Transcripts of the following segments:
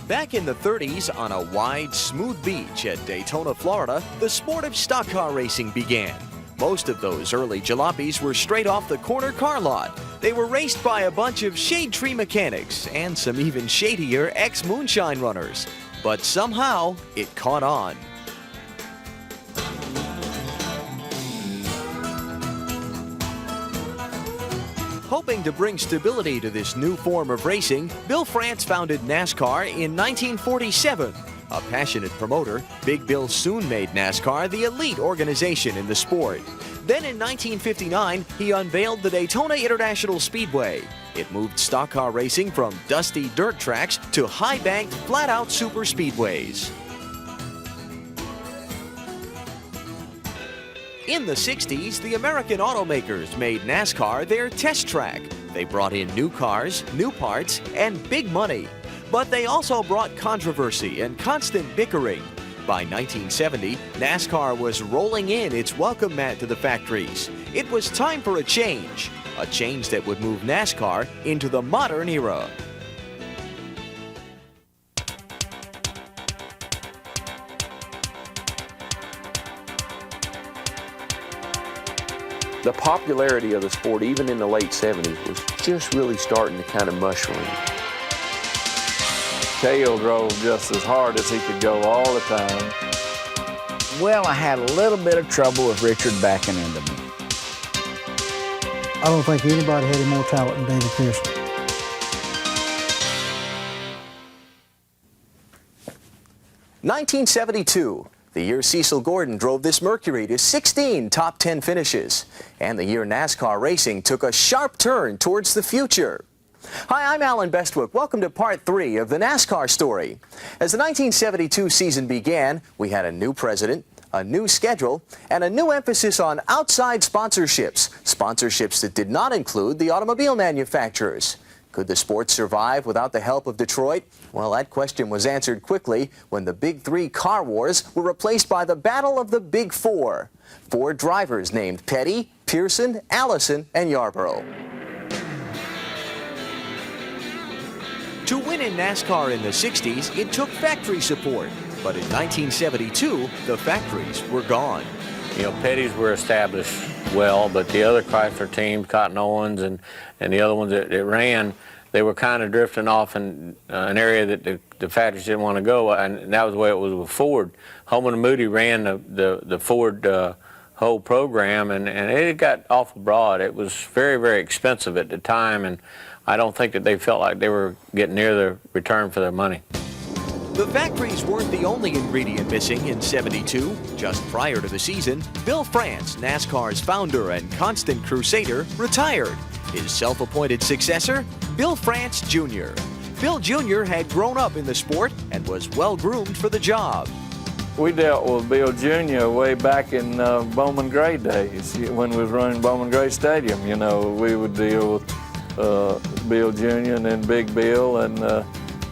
Back in the 30s, on a wide, smooth beach at Daytona, Florida, the sport of stock car racing began. Most of those early jalopies were straight off the corner car lot. They were raced by a bunch of shade tree mechanics and some even shadier ex-moonshine runners. But somehow, it caught on. Hoping to bring stability to this new form of racing, Bill France founded NASCAR in 1947. A passionate promoter, Big Bill soon made NASCAR the elite organization in the sport. Then in 1959, he unveiled the Daytona International Speedway. It moved stock car racing from dusty dirt tracks to high-banked, flat-out super speedways. In the 60s, the American automakers made NASCAR their test track. They brought in new cars, new parts, and big money. But they also brought controversy and constant bickering. By 1970, NASCAR was rolling in its welcome mat to the factories. It was time for a change that would move NASCAR into the modern era. The popularity of the sport, even in the late 70s, was just really starting to kind of mushroom. Cale drove just as hard as he could go all the time. Well, I had a little bit of trouble with Richard backing into me. I don't think anybody had any more talent than David Pearson. (1972). The year Cecil Gordon drove this Mercury to 16 top 10 finishes. And the year NASCAR racing took a sharp turn towards the future. Hi, I'm Alan Bestwick. Welcome to part 3 of the NASCAR story. As the 1972 season began, we had a new president, a new schedule, and a new emphasis on outside sponsorships. Sponsorships that did not include the automobile manufacturers. Could the sport survive without the help of Detroit? Well, that question was answered quickly when the Big Three car wars were replaced by the battle of the Big Four. 4 drivers named Petty, Pearson, Allison, and Yarborough. To win in NASCAR in the 60s, it took factory support. But in 1972, the factories were gone. You know, Petty's were established well, but the other Chrysler teams, Cotton Owens and the other ones that ran, they were kind of drifting off in an area that the factories didn't want to go, and that was the way it was with Ford. Holman and Moody ran the Ford whole program, and it got awful broad. It was very, very expensive at the time, and I don't think that they felt like they were getting near the return for their money. The factories weren't the only ingredient missing in '72. Just prior to the season, Bill France, NASCAR's founder and constant crusader, retired. His self-appointed successor, Bill France Jr. Bill Jr. had grown up in the sport and was well-groomed for the job. We dealt with Bill Jr. way back in Bowman Gray days. When we was running Bowman Gray Stadium, you know, we would deal with Bill Jr. and then Big Bill, and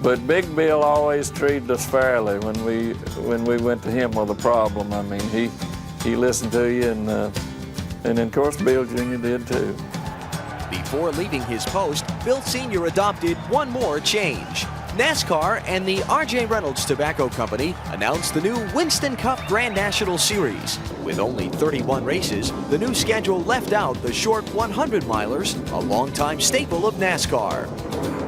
but Big Bill always treated us fairly when we went to him with a problem. I mean, he listened to you, and of course Bill Jr. did too. Before leaving his post, Bill Sr. adopted one more change. NASCAR and the R.J. Reynolds Tobacco Company announced the new Winston Cup Grand National Series. With only 31 races, the new schedule left out the short 100-milers, a longtime staple of NASCAR.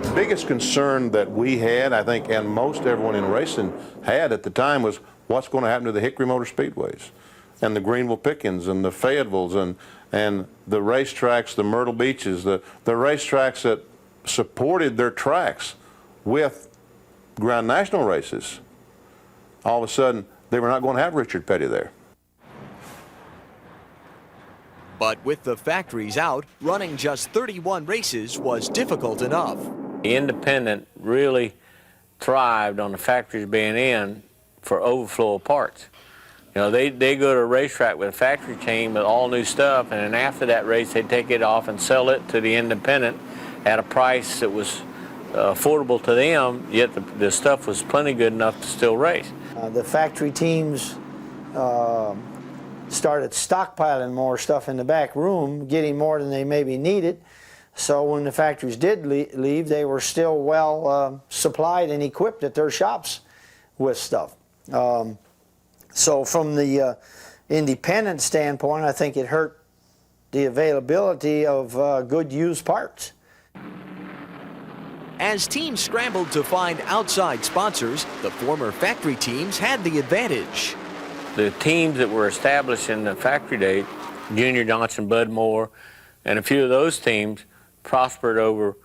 The biggest concern that we had, I think, and most everyone in racing had at the time, was what's going to happen to the Hickory Motor Speedways and the Greenville Pickens and the Fayettevilles and the racetracks, the Myrtle Beaches, the racetracks that supported their tracks with Grand National races. All of a sudden, they were not going to have Richard Petty there. But with the factories out, running just 31 races was difficult enough. The independent really thrived on the factories being in for overflow of parts. You know, they go to a racetrack with a factory team with all new stuff, and then after that race, they take it off and sell it to the independent at a price that was affordable to them, yet the stuff was plenty good enough to still race. The factory teams started stockpiling more stuff in the back room, getting more than they maybe needed. So when the factories did leave, they were still well supplied and equipped at their shops with stuff. So from the independent standpoint, I think it hurt the availability of good used parts. As teams scrambled to find outside sponsors, the former factory teams had the advantage. The teams that were established in the factory days, Junior Johnson, Bud Moore, and a few of those teams prospered over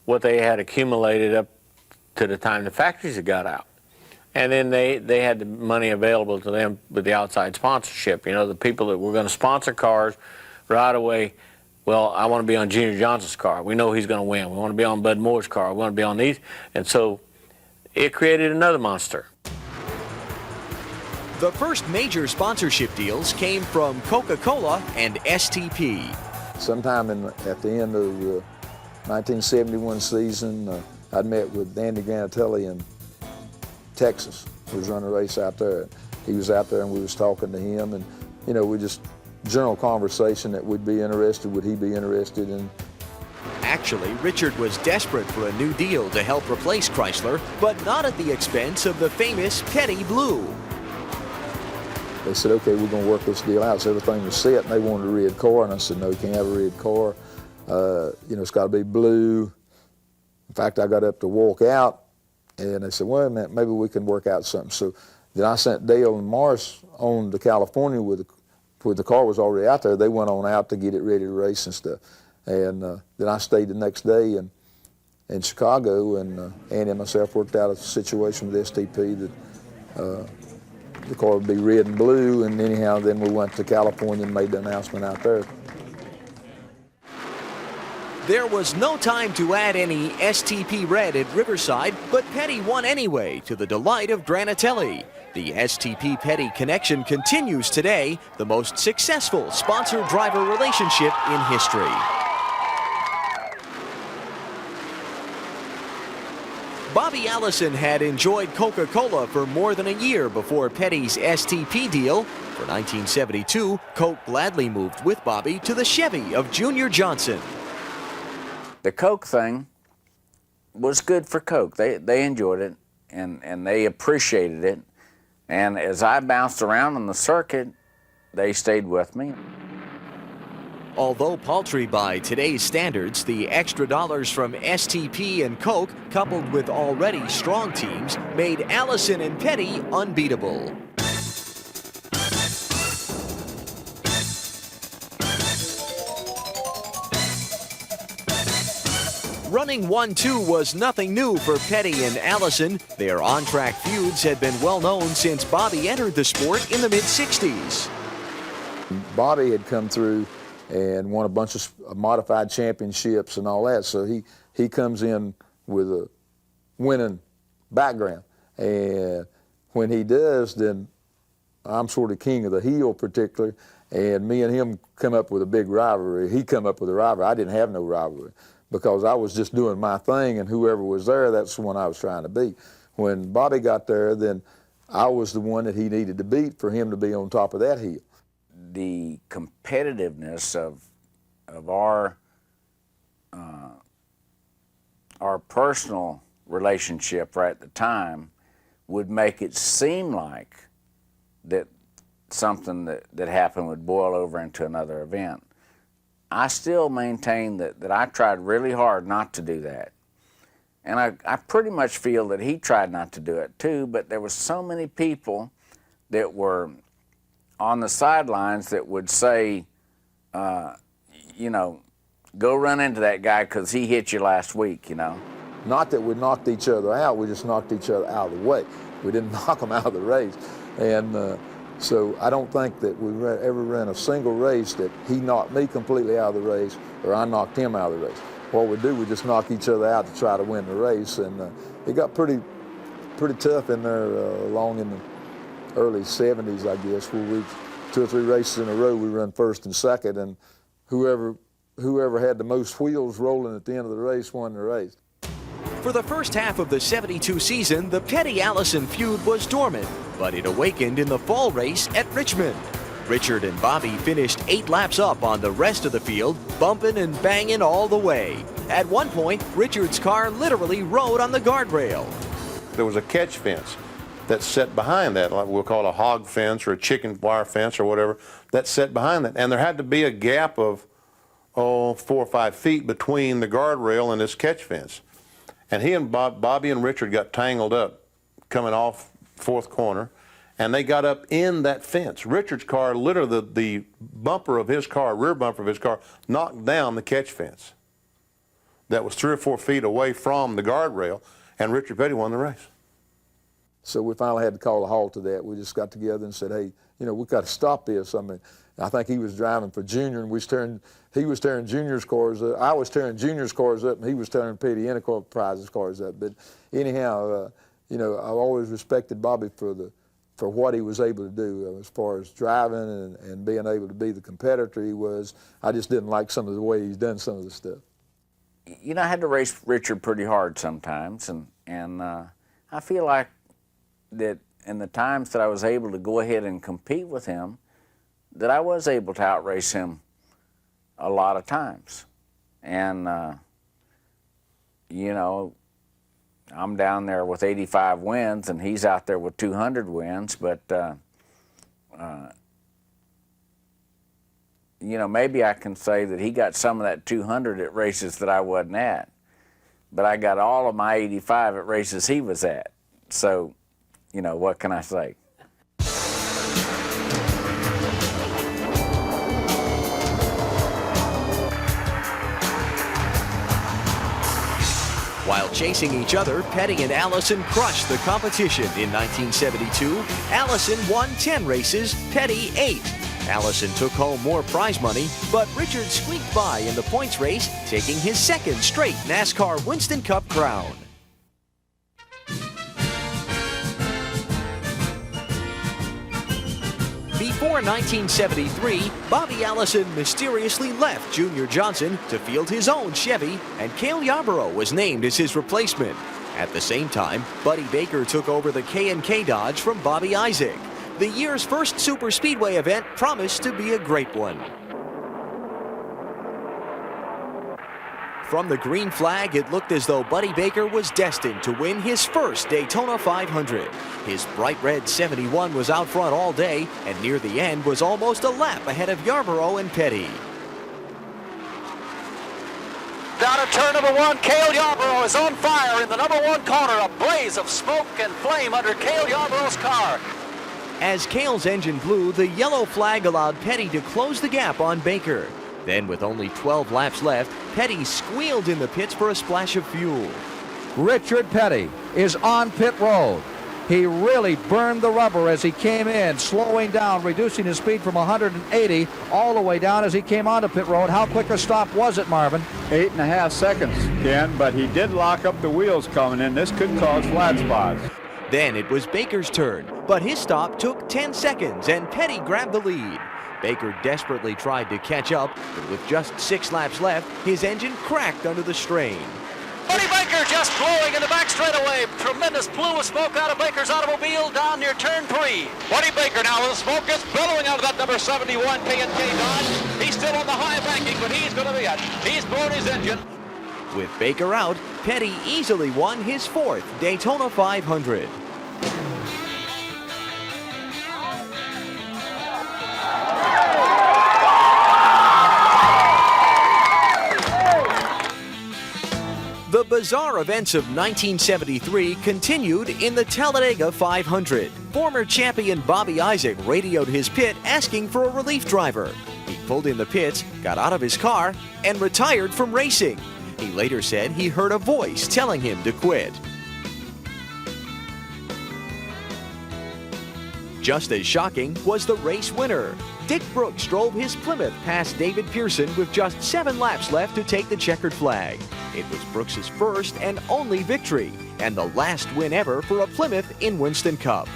what they had accumulated up to the time the factories had got out. And then they had the money available to them with the outside sponsorship. You know, the people that were going to sponsor cars right away, well, I want to be on Junior Johnson's car. We know he's going to win. We want to be on Bud Moore's car. We want to be on these. And so it created another monster. The first major sponsorship deals came from Coca-Cola and STP. Sometime at the end of the 1971 season, I'd met with Andy Granatelli in Texas. He was running a race out there. He was out there and we was talking to him, and you know, we just general conversation that we'd be interested, would he be interested in. Actually, Richard was desperate for a new deal to help replace Chrysler, but not at the expense of the famous Petty Blue. They said, okay, we're going to work this deal out. So everything was set, and they wanted a red car, and I said, no, you can't have a red car. You know, it's got to be blue. In fact, I got up to walk out, and they said, wait a minute, maybe we can work out something. So then I sent Dale and Morris on to California where the car was already out there. They went on out to get it ready to race and stuff. And then I stayed the next day in Chicago, and Andy and myself worked out a situation with STP that the car would be red and blue, and anyhow, then we went to California and made the announcement out there. There was no time to add any STP red at Riverside, but Petty won anyway, to the delight of Granatelli. The STP Petty connection continues today, the most successful sponsor-driver relationship in history. Bobby Allison had enjoyed Coca-Cola for more than a year before Petty's STP deal. For 1972, Coke gladly moved with Bobby to the Chevy of Junior Johnson. The Coke thing was good for Coke. They enjoyed it, and they appreciated it. And as I bounced around on the circuit, they stayed with me. Although paltry by today's standards, the extra dollars from STP and Coke, coupled with already strong teams, made Allison and Petty unbeatable. Running 1-2 was nothing new for Petty and Allison. Their on-track feuds had been well known since Bobby entered the sport in the mid-60s. Bobby had come through and won a bunch of modified championships and all that, so he comes in with a winning background. And when he does, then I'm sort of king of the hill particularly, and me and him come up with a big rivalry. He come up with a rivalry. I didn't have no rivalry, because I was just doing my thing, and whoever was there, that's the one I was trying to beat. When Bobby got there, then I was the one that he needed to beat for him to be on top of that hill. The competitiveness of our personal relationship right at the time would make it seem like that something that happened would boil over into another event. I still maintain that I tried really hard not to do that. And I pretty much feel that he tried not to do it too, but there were so many people that were on the sidelines that would say, you know, go run into that guy because he hit you last week, you know. Not that we knocked each other out, we just knocked each other out of the way. We didn't knock them out of the race. And so I don't think that we ever ran a single race that he knocked me completely out of the race or I knocked him out of the race. What we do, we just knock each other out to try to win the race. And it got pretty tough in there along in the early 70s, I guess, where we 2 or 3 races in a row we run first and second, and whoever had the most wheels rolling at the end of the race won the race. For the first half of the 72 season, the Petty-Allison feud was dormant, but it awakened in the fall race at Richmond. Richard and Bobby finished 8 laps up on the rest of the field, bumping and banging all the way. At one point, Richard's car literally rode on the guardrail. There was a catch fence that's set behind that, like we'll call it a hog fence or a chicken wire fence or whatever, that's set behind that. And there had to be a gap of, 4 or 5 feet between the guardrail and this catch fence. And he and Bobby and Richard got tangled up coming off 4th corner, and they got up in that fence. Richard's car, literally the bumper of his car, rear bumper of his car, knocked down the catch fence that was 3 or 4 feet away from the guardrail, and Richard Petty won the race. So we finally had to call a halt to that. We just got together and said, hey, you know, we've got to stop this. I mean, I think he was driving for Junior, and he was tearing Junior's cars up. I was tearing Junior's cars up, and he was tearing Petty Enterprise's cars up. But anyhow, you know, I've always respected Bobby for what he was able to do as far as driving and being able to be the competitor he was. I just didn't like some of the way he's done some of the stuff. You know, I had to race Richard pretty hard sometimes, and I feel like that in the times that I was able to go ahead and compete with him, that I was able to outrace him a lot of times. And, you know, I'm down there with 85 wins, and he's out there with 200 wins, but, you know, maybe I can say that he got some of that 200 at races that I wasn't at, but I got all of my 85 at races he was at. So, you know, what can I say? While chasing each other, Petty and Allison crushed the competition in 1972. Allison won 10 races, Petty 8. Allison took home more prize money, but Richard squeaked by in the points race, taking his 2nd straight NASCAR Winston Cup crown. Before 1973, Bobby Allison mysteriously left Junior Johnson to field his own Chevy, and Cale Yarborough was named as his replacement. At the same time, Buddy Baker took over the K&K Dodge from Bobby Isaac. The year's first superspeedway event promised to be a great one. From the green flag, it looked as though Buddy Baker was destined to win his first Daytona 500. His bright red 71 was out front all day, and near the end was almost a lap ahead of Yarborough and Petty. Down at turn number 1, Cale Yarborough is on fire in the number 1 corner, a blaze of smoke and flame under Cale Yarborough's car. As Cale's engine blew, the yellow flag allowed Petty to close the gap on Baker. Then, with only 12 laps left, Petty squealed in the pits for a splash of fuel. Richard Petty is on pit road. He really burned the rubber as he came in, slowing down, reducing his speed from 180 all the way down as he came onto pit road. How quick a stop was it, Marvin? 8.5 seconds, Ken, but he did lock up the wheels coming in. This could cause flat spots. Then it was Baker's turn, but his stop took 10 seconds and Petty grabbed the lead. Baker desperately tried to catch up, but with just 6 laps left, his engine cracked under the strain. Buddy Baker just blowing in the back straightaway. Tremendous plume of smoke out of Baker's automobile down near turn 3. Buddy Baker now, the smoke is billowing out of that number 71 K&K Dodge. He's still on the high banking, but he's going to be it. He's blown his engine. With Baker out, Petty easily won his 4th Daytona 500. The bizarre events of 1973 continued in the Talladega 500. Former champion Bobby Isaac radioed his pit asking for a relief driver. He pulled in the pits, got out of his car, and retired from racing. He later said he heard a voice telling him to quit. Just as shocking was the race winner. Dick Brooks drove his Plymouth past David Pearson with just 7 laps left to take the checkered flag. It was Brooks's first and only victory, and the last win ever for a Plymouth in Winston Cup.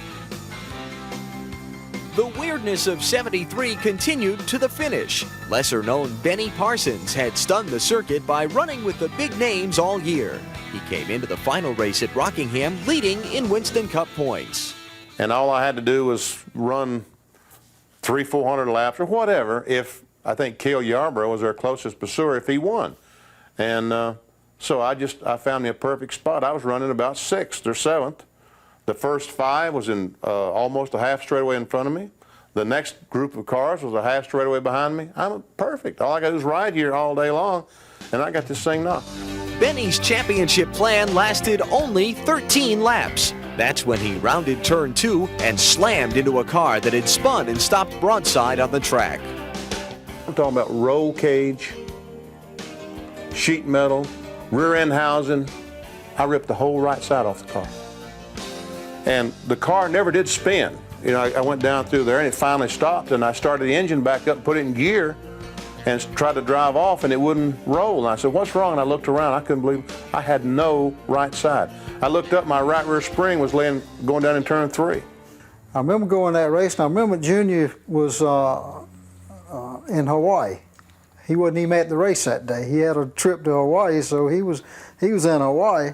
The weirdness of 73 continued to the finish. Lesser-known Benny Parsons had stunned the circuit by running with the big names all year. He came into the final race at Rockingham leading in Winston Cup points. And all I had to do was run 400 laps or whatever, if I think Cale Yarborough was our closest pursuer, if he won. And so I found me a perfect spot. I was running about 6th or 7th. The first 5 was in almost a half straightaway in front of me. The next group of cars was a half straightaway behind me. I'm perfect. All I got to do is ride here all day long, and I got this thing knocked. Benny's championship plan lasted only 13 laps. That's when he rounded turn 2 and slammed into a car that had spun and stopped broadside on the track. I'm talking about roll cage, sheet metal, rear end housing. I ripped the whole right side off the car. And the car never did spin. You know, I went down through there and it finally stopped, and I started the engine back up, put it in gear, and tried to drive off, and it wouldn't roll. And I said, what's wrong? And I looked around. I couldn't believe I had no right side. I looked up, my right rear spring was going down in turn 3. I remember going that race, and I remember Junior was in Hawaii. He wasn't even at the race that day. He had a trip to Hawaii, so he was in Hawaii.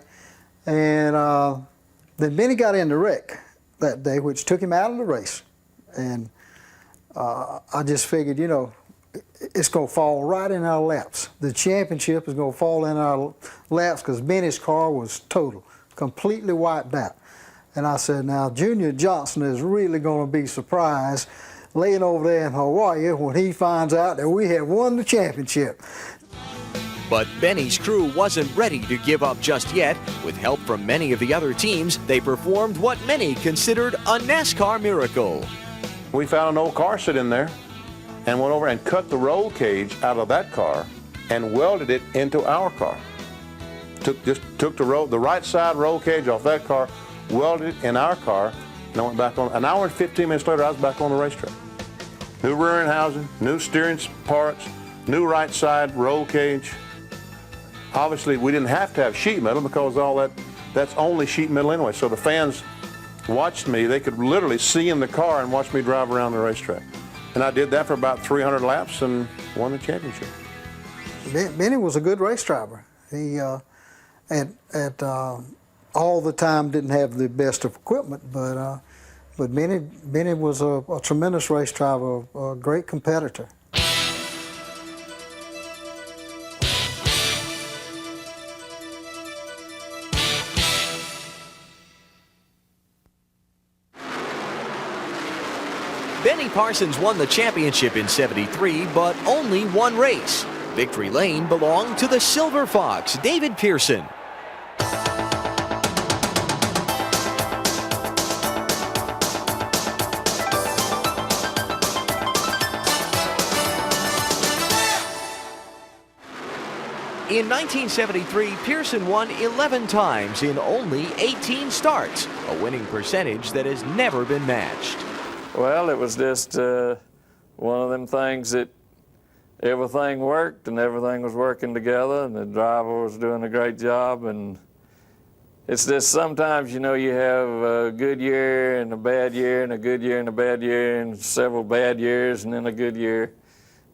And then Benny got in the wreck that day, which took him out of the race. And I just figured, you know, it's going to fall right in our laps. The championship is going to fall in our laps because Benny's car was total, completely wiped out. And I said, now Junior Johnson is really going to be surprised laying over there in Hawaii when he finds out that we have won the championship. But Benny's crew wasn't ready to give up just yet. With help from many of the other teams, they performed what many considered a NASCAR miracle. We found an old car sit in there and went over and cut the roll cage out of that car and welded it into our car. Took the right side roll cage off that car, welded it in our car, and I went back on. An hour and 15 minutes later, I was back on the racetrack. New rear end housing, new steering parts, new right side roll cage. Obviously, we didn't have to have sheet metal because that's only sheet metal anyway. So the fans watched me. They could literally see in the car and watch me drive around the racetrack. And I did that for about 300 laps and won the championship. Benny was a good race driver. He, at all the time, didn't have the best of equipment, but Benny was a tremendous race driver, a great competitor. Benny Parsons won the championship in '73, but only one race. Victory Lane belonged to the Silver Fox, David Pearson. In 1973, Pearson won 11 times in only 18 starts, a winning percentage that has never been matched. Well, it was just one of them things that everything worked and everything was working together, and the driver was doing a great job. And it's just sometimes, you know, you have a good year and a bad year and a good year and a bad year and several bad years and then a good year.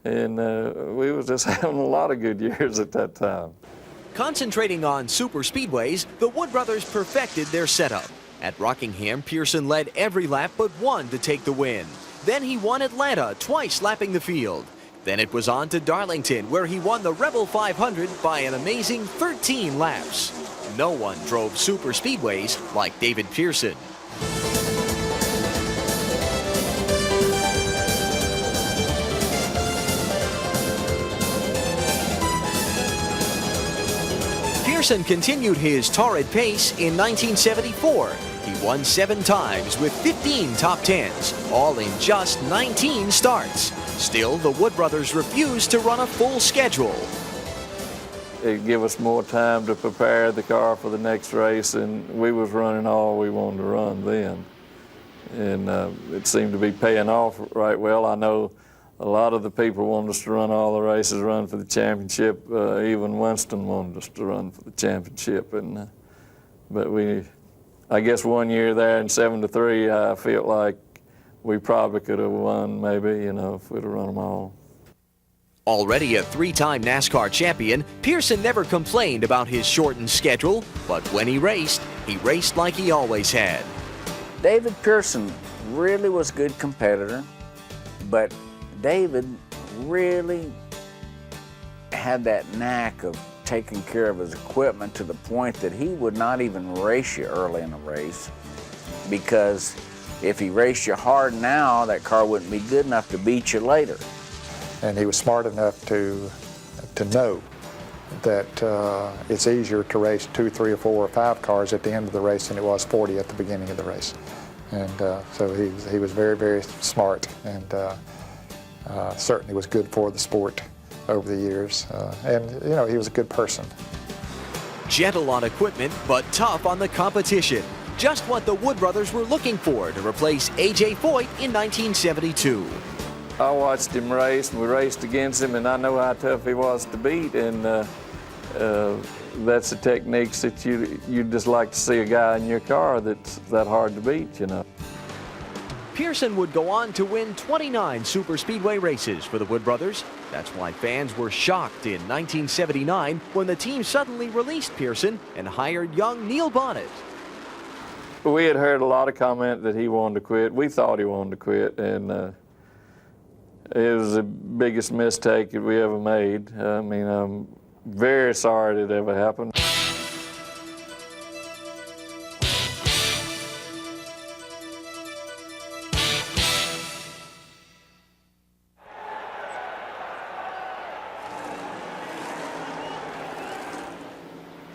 And we was just having a lot of good years at that time. Concentrating on super speedways, the Wood brothers perfected their setup. At Rockingham, Pearson led every lap but one to take the win. Then he won Atlanta, twice lapping the field. Then it was on to Darlington, where he won the Rebel 500 by an amazing 13 laps. No one drove super speedways like David Pearson. Pearson continued his torrid pace in 1974. He won 7 times with 15 top 10s, all in just 19 starts. Still, the Wood brothers refused to run a full schedule. It gave us more time to prepare the car for the next race, and we was running all we wanted to run then. And it seemed to be paying off right well. I know a lot of the people wanted us to run all the races, run for the championship. Even Winston wanted us to run for the championship. And but I guess one year there in '73, I felt like we probably could have won, maybe, you know, if we'd have run them all. Already a 3-time NASCAR champion, Pearson never complained about his shortened schedule, but when he raced like he always had. David Pearson really was a good competitor, But David really had that knack of taking care of his equipment to the point that he would not even race you early in a race, because if he raced you hard now, that car wouldn't be good enough to beat you later. And he was smart enough to know that it's easier to race 2, 3, or 4, or 5 cars at the end of the race than it was 40 at the beginning of the race. And so he was very, very smart, and certainly was good for the sport over the years. And you know, he was a good person. Gentle on equipment, but tough on the competition. Just what the Wood brothers were looking for to replace A.J. Foyt in 1972. I watched him race, and we raced against him, and I know how tough he was to beat, and that's the techniques that you just like to see a guy in your car that's that hard to beat, you know. Pearson would go on to win 29 super speedway races for the Wood brothers. That's why fans were shocked in 1979 when the team suddenly released Pearson and hired young Neil Bonnet. We had heard a lot of comment that he wanted to quit. We thought he wanted to quit, and it was the biggest mistake that we ever made. I mean, I'm very sorry that it ever happened.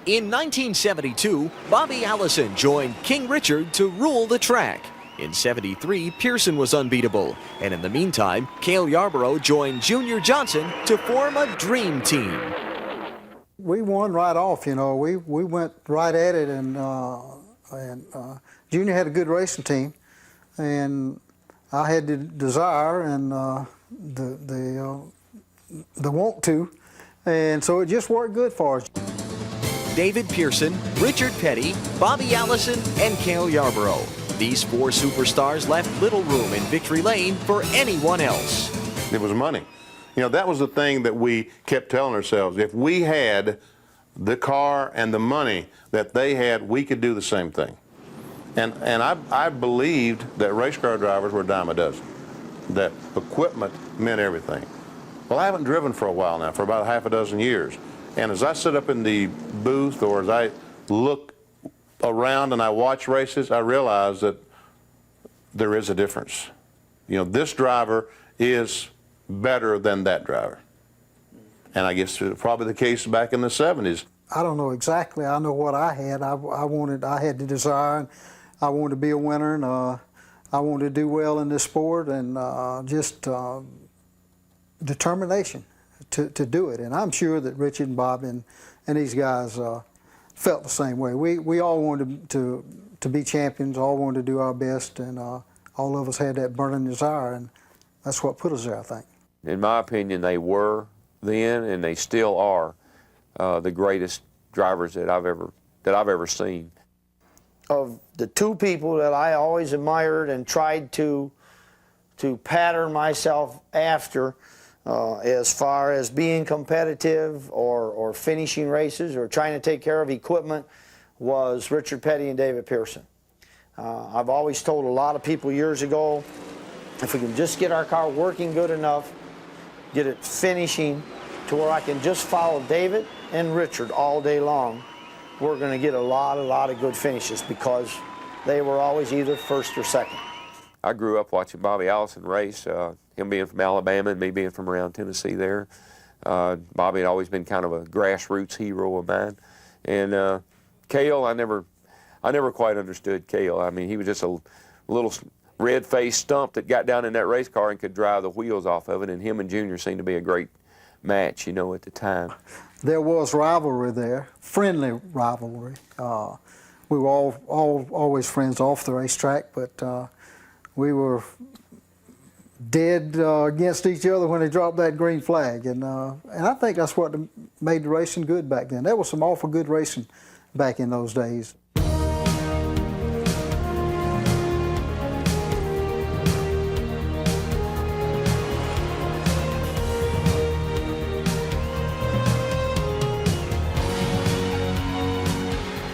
In 1972, Bobby Allison joined King Richard to rule the track. In '73, Pearson was unbeatable, and in the meantime, Cale Yarborough joined Junior Johnson to form a dream team. We won right off, you know. We went right at it, and Junior had a good racing team, and I had the desire and the want to, and so it just worked good for us. David Pearson, Richard Petty, Bobby Allison, and Cale Yarborough. These 4 superstars left little room in victory lane for anyone else. It was money. You know, that was the thing that we kept telling ourselves. If we had the car and the money that they had, we could do the same thing. And I believed that race car drivers were a dime a dozen, that equipment meant everything. Well, I haven't driven for a while now, for about half a dozen years. And as I sit up in the booth, or as I look around and I watch races, I realize that there is a difference. You know, this driver is better than that driver. And I guess it's probably the case back in the 70s. I don't know exactly. I know what I had. I had the desire, and I wanted to be a winner, and I wanted to do well in this sport, and just determination to do it. And I'm sure that Richard and Bob and these guys felt the same way. We all wanted to be champions, all wanted to do our best, and all of us had that burning desire, and that's what put us there, I think. In my opinion, they were then, and they still are, the greatest drivers that I've ever seen. Of the 2 people that I always admired and tried to pattern myself after, as far as being competitive or finishing races or trying to take care of equipment, was Richard Petty and David Pearson. I've always told a lot of people years ago, if we can just get our car working good enough, get it finishing to where I can just follow David and Richard all day long, we're going to get a lot of good finishes, because they were always either first or second. I grew up watching Bobby Allison race, him being from Alabama and me being from around Tennessee there. Bobby had always been kind of a grassroots hero of mine. And Cale, I never quite understood Cale. I mean, he was just a little red-faced stump that got down in that race car and could drive the wheels off of it, and him and Junior seemed to be a great match, you know, at the time. There was rivalry there, friendly rivalry. We were all always friends off the racetrack, but we were dead against each other when they dropped that green flag, and I think that's what made the racing good back then. There was some awful good racing back in those days.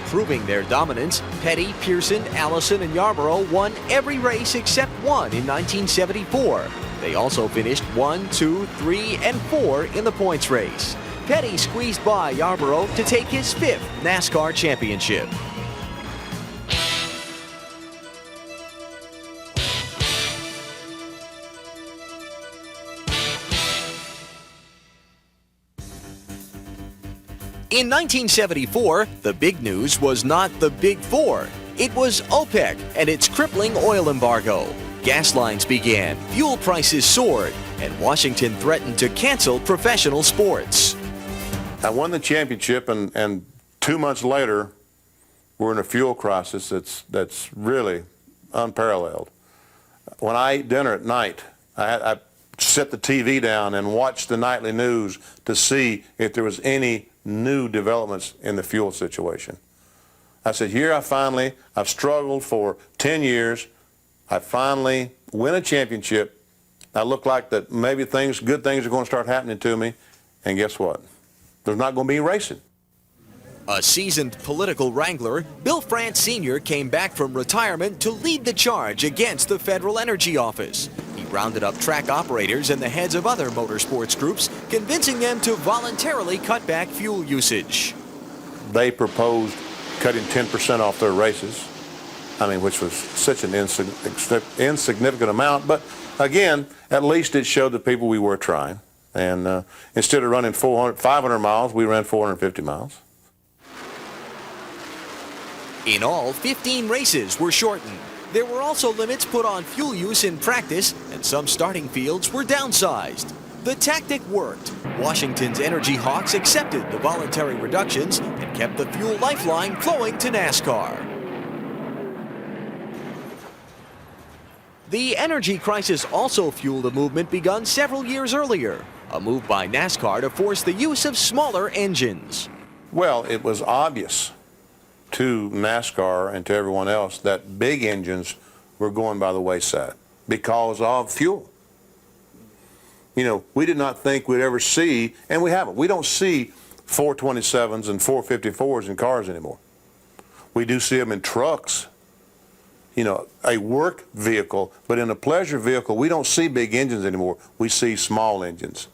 Proving their dominance, Petty, Pearson, Allison, and Yarborough won every race except one in 1974. They also finished 1, 2, 3, and 4 in the points race. Petty squeezed by Yarborough to take his 5th NASCAR championship. In 1974, the big news was not the Big Four. It was OPEC and its crippling oil embargo. Gas lines began, fuel prices soared, and Washington threatened to cancel professional sports. I won the championship, and 2 months later, we're in a fuel crisis that's really unparalleled. When I ate dinner at night, I set the TV down and watched the nightly news to see if there was any new developments in the fuel situation. I said, here I've struggled for 10 years. I finally win a championship. I look like that maybe good things are going to start happening to me. And guess what? There's not going to be racing. A seasoned political wrangler, Bill France Sr. came back from retirement to lead the charge against the Federal Energy Office. He rounded up track operators and the heads of other motorsports groups, convincing them to voluntarily cut back fuel usage. They proposed cutting 10% off their races, which was such an insignificant amount. But again, at least it showed the people we were trying. And instead of running 500 miles, we ran 450 miles. In all, 15 races were shortened. There were also limits put on fuel use in practice, and some starting fields were downsized. The tactic worked. Washington's Energy Hawks accepted the voluntary reductions and kept the fuel lifeline flowing to NASCAR. The energy crisis also fueled a movement begun several years earlier, a move by NASCAR to force the use of smaller engines. Well, it was obvious to NASCAR and to everyone else that big engines were going by the wayside because of fuel. We did not think we'd ever see, and we haven't. We don't see 427s and 454s in cars anymore. We do see them in trucks, a work vehicle, but in a pleasure vehicle, we don't see big engines anymore. We see small engines.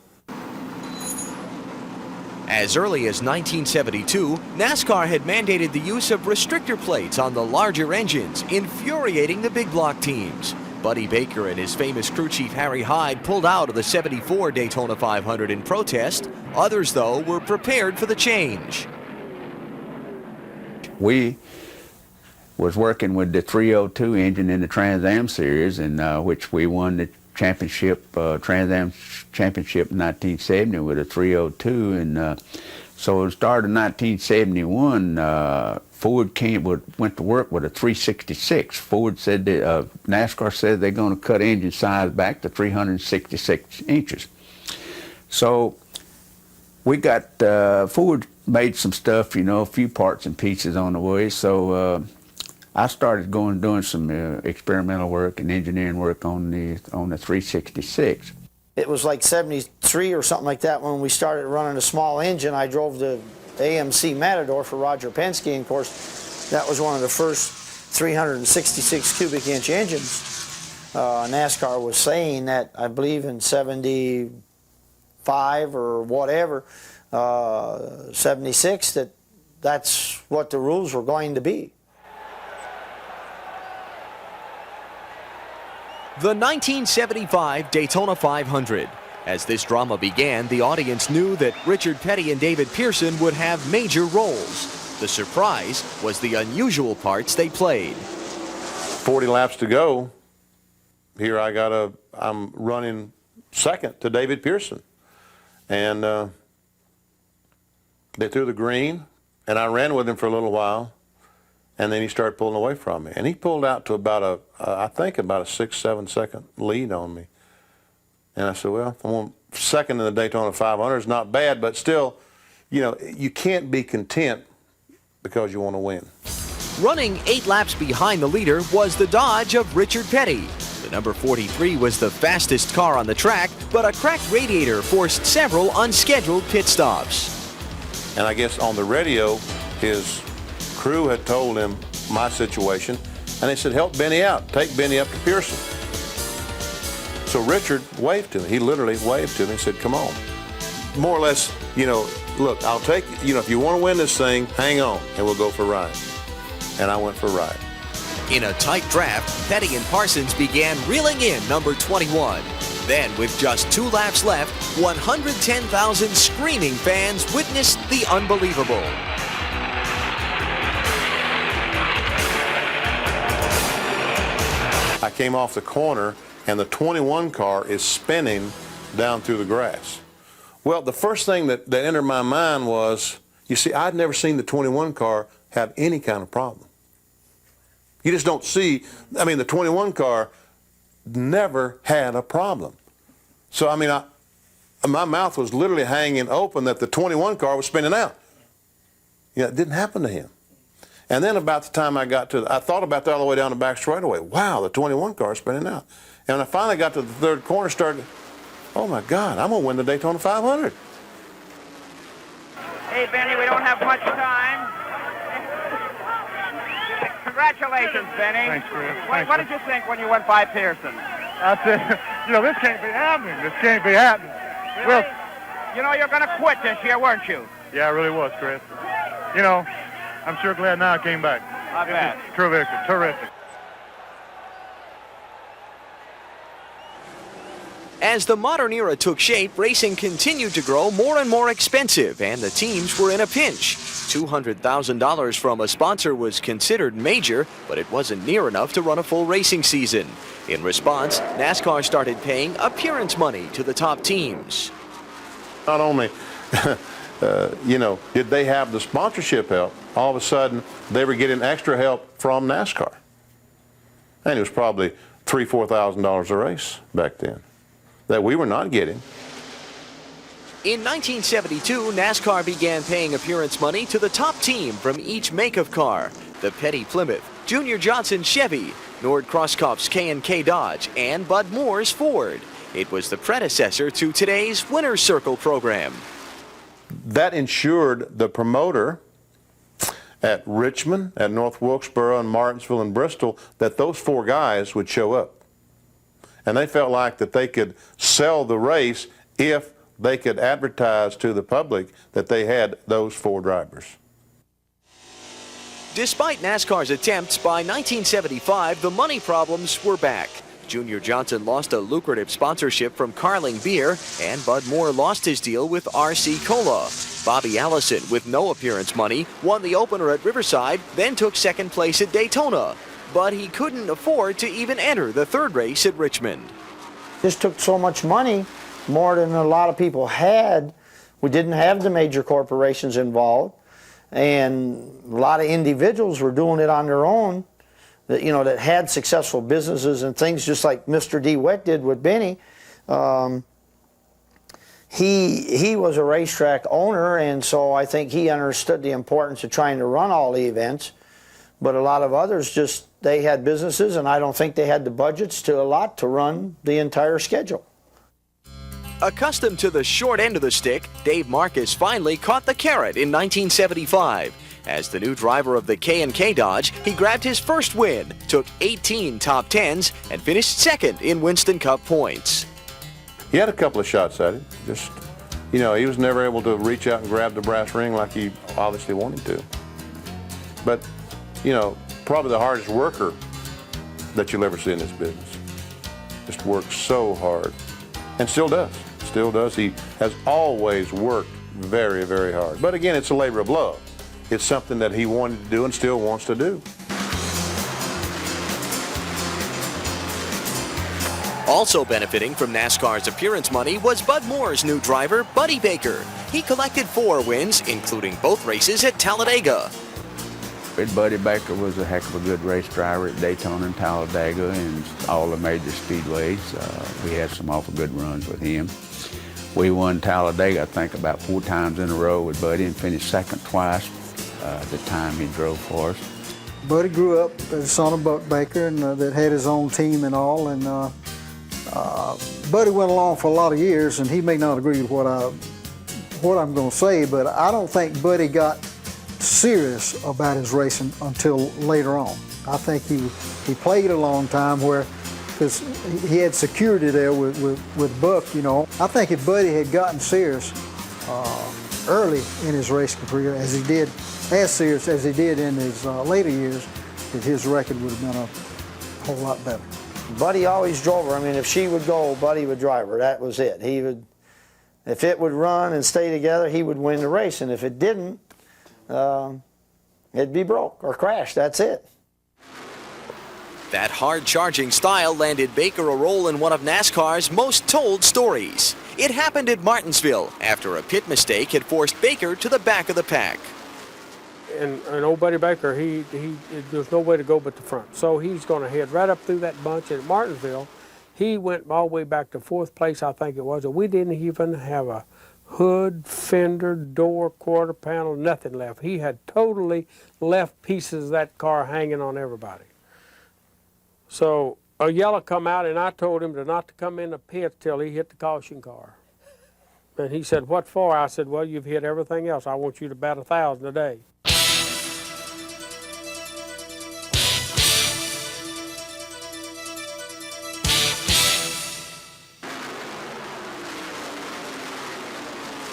As early as 1972, NASCAR had mandated the use of restrictor plates on the larger engines, infuriating the big block teams. Buddy Baker and his famous crew chief Harry Hyde pulled out of the '74 Daytona 500 in protest. Others, though, were prepared for the change. We was working with the 302 engine in the Trans Am series, in which we won the championship, Trans Am championship in 1970 with a 302, and so it started in 1971. Ford went to work with a 366. Ford said that, NASCAR said they're going to cut engine size back to 366 inches. So we got, Ford made some stuff, a few parts and pieces on the way. So I started doing some experimental work and engineering work on the 366. It was like 73 or something like that when we started running a small engine. I drove the AMC Matador for Roger Penske, and of course that was one of the first 366 cubic inch engines. NASCAR was saying that, I believe in 75 or whatever, 76, that's what the rules were going to be. The 1975 Daytona 500. As this drama began, the audience knew that Richard Petty and David Pearson would have major roles. The surprise was the unusual parts they played. 40 laps to go. Here I'm running second to David Pearson. And they threw the green, and I ran with him for a little while. And then he started pulling away from me. And he pulled out to about I think about a 6-7 second lead on me. And I said, well, I'm second in the Daytona 500 is not bad, but still, you can't be content because you want to win. Running 8 laps behind the leader was the Dodge of Richard Petty. The number 43 was the fastest car on the track, but a cracked radiator forced several unscheduled pit stops. And I guess on the radio, his crew had told him my situation, and they said, help Benny out. Take Benny up to Pearson. So Richard waved to me. He literally waved to me and said, come on. More or less, you know, look, I'll take, you know, if you want to win this thing, hang on, and we'll go for a ride. And I went for a ride. In a tight draft, Petty and Parsons began reeling in number 21. Then, with just 2 laps left, 110,000 screaming fans witnessed the unbelievable. I came off the corner, and the 21 car is spinning down through the grass. Well, the first thing that entered my mind was, you see, I'd never seen the 21 car have any kind of problem. You just don't see, I mean, the 21 car never had a problem. So, I mean, my mouth was literally hanging open that the 21 car was spinning out. You know, it didn't happen to him. And then about the time I got to, I thought about that all the way down the back straightaway. Wow, the 21 car is spinning out. And when I finally got to the third corner, started, oh my God, I'm going to win the Daytona 500. Hey, Benny, we don't have much time. Congratulations, Benny. Thanks, Chris. What did you think when you went by Pearson? I said, you know, this can't be happening. This can't be happening. Really? Well, you know, you're going to quit this year, weren't you? Yeah, I really was, Chris. You know, I'm sure glad now I came back. I bet. Terrific, terrific. As the modern era took shape, racing continued to grow more and more expensive, and the teams were in a pinch. $200,000 from a sponsor was considered major, but it wasn't near enough to run a full racing season. In response, NASCAR started paying appearance money to the top teams. Not only, you know, did they have the sponsorship help, all of a sudden they were getting extra help from NASCAR. And it was probably $3,000, $4,000 a race back then that we were not getting. In 1972, NASCAR began paying appearance money to the top team from each make of car: the Petty Plymouth, Junior Johnson Chevy, Nord Crosskopf's K&K Dodge, and Bud Moore's Ford. It was the predecessor to today's Winner's Circle program. That ensured the promoter at Richmond, at North Wilkesboro, and Martinsville, and Bristol that those 4 guys would show up. And they felt like that they could sell the race if they could advertise to the public that they had those 4 drivers. Despite NASCAR's attempts, by 1975, the money problems were back. Junior Johnson lost a lucrative sponsorship from Carling Beer, and Bud Moore lost his deal with RC Cola. Bobby Allison, with no appearance money, won the opener at Riverside, then took second place at Daytona. But he couldn't afford to even enter the 3rd race at Richmond. This took so much money, more than a lot of people had. We didn't have the major corporations involved, and a lot of individuals were doing it on their own, that, you know, that had successful businesses and things, just like Mr. DeWitt did with Benny. He was a racetrack owner, and so I think he understood the importance of trying to run all the events. But a lot of others just, they had businesses, and I don't think they had the budgets to allot to run the entire schedule. Accustomed to the short end of the stick, Dave Marcus finally caught the carrot in 1975. As the new driver of the K&K Dodge, he grabbed his first win, took 18 top 10s, and finished second in Winston Cup points. He had a couple of shots at it. Just, you know, he was never able to reach out and grab the brass ring like he obviously wanted to. But, you know, probably the hardest worker that you'll ever see in this business. Just works so hard, and still does. Still does. He has always worked very, very hard. But again, it's a labor of love. It's something that he wanted to do and still wants to do. Also benefiting from NASCAR's appearance money was Bud Moore's new driver, Buddy Baker. He collected 4 wins, including both races at Talladega. Buddy Baker was a heck of a good race driver at Daytona and Talladega and all the major speedways. We had some awful good runs with him. We won Talladega, I think, about 4 times in a row with Buddy and finished second twice the time he drove for us. Buddy grew up as a son of Buck Baker and that had his own team and all. And Buddy went along for a lot of years, and he may not agree with what I'm going to say, but I don't think Buddy got serious about his racing until later on. I think he played a long time where because he had security there with Buck, you know. I think if Buddy had gotten serious early in his racing career, as serious as he did in his later years, that his record would have been a whole lot better. Buddy always drove her. I mean, if she would go, Buddy would drive her. That was it. He would, if it would run and stay together, he would win the race. And if it didn't, it'd be broke or crash. That's it. That hard-charging style landed Baker a role in one of NASCAR's most told stories. It happened at Martinsville after a pit mistake had forced Baker to the back of the pack. And old Buddy Baker, there's no way to go but the front. So he's going to head right up through that bunch at Martinsville. He went all the way back to 4th place, I think it was. And we didn't even have a hood, fender, door, quarter panel, nothing left. He had totally left pieces of that car hanging on everybody. So a yellow come out, and I told him not to come in the pits till he hit the caution car. And he said, "What for?" I said, "Well, you've hit everything else. I want you to bat 1,000 a day."